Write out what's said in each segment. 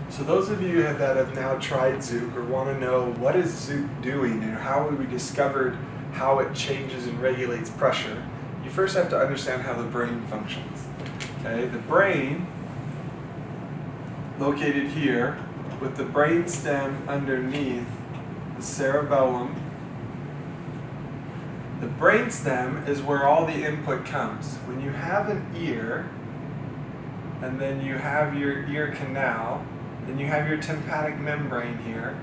So those of you that have now tried Zook or want to know what is Zook doing and how we discovered how it changes and regulates pressure, you first have to understand how the brain functions. Okay, the brain, located here, with the brain stem underneath the cerebellum. The brain stem is where all the input comes. When you have an ear, and then you have your ear canal, then you have your tympanic membrane here,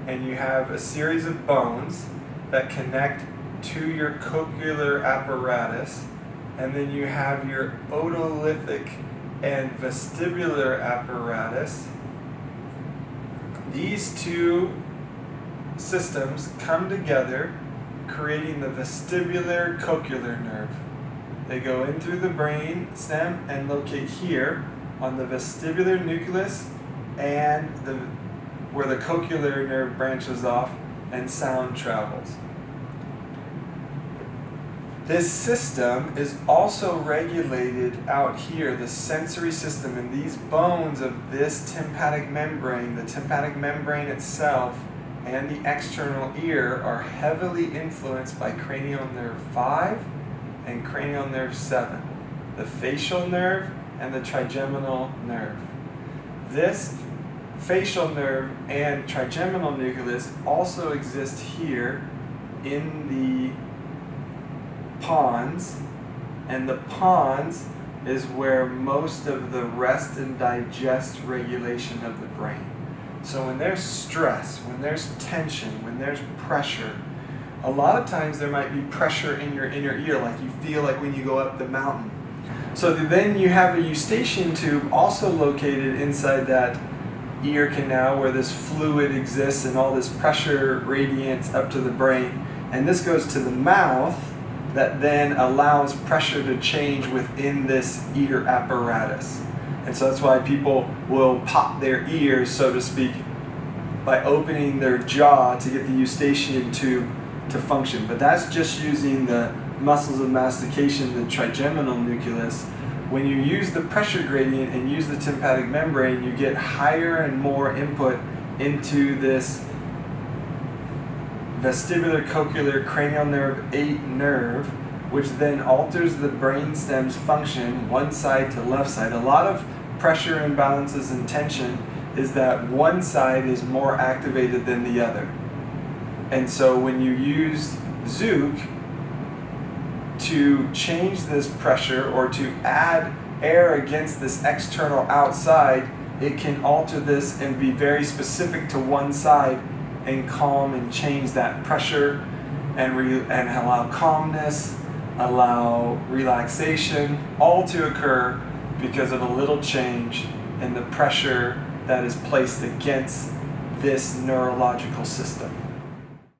and you have a series of bones that connect to your cochlear apparatus, and then you have your otolithic and vestibular apparatus. These two systems come together, creating the vestibular cochlear nerve. They go in through the brain stem and locate here on the vestibular nucleus and where the cochlear nerve branches off and sound travels. This system is also regulated out here, the sensory system, and these bones of this tympanic membrane, the tympanic membrane itself, and the external ear are heavily influenced by cranial nerve 5 and cranial nerve 7, the facial nerve and the trigeminal nerve. This facial nerve and trigeminal nucleus also exist here in the pons, and the pons is where most of the rest and digest regulation of the brain. So when there's stress, when there's tension, when there's pressure, a lot of times there might be pressure in your inner ear, like you feel like when you go up the mountain. So then you have a eustachian tube also located inside that ear canal where this fluid exists and all this pressure radiates up to the brain. And this goes to the mouth that then allows pressure to change within this ear apparatus. And so that's why people will pop their ears, so to speak, by opening their jaw to get the eustachian tube to function. But that's just using the muscles of mastication, the trigeminal nucleus. When you use the pressure gradient and use the tympanic membrane, you get higher and more input into this vestibular cochlear cranial nerve 8 nerve, which then alters the brain stem's function one side to left side. A lot of pressure imbalances and tension is that one side is more activated than the other. And so when you use Zook to change this pressure or to add air against this external outside, it can alter this and be very specific to one side and calm and change that pressure and allow calmness, allow relaxation, all to occur because of a little change in the pressure that is placed against this neurological system.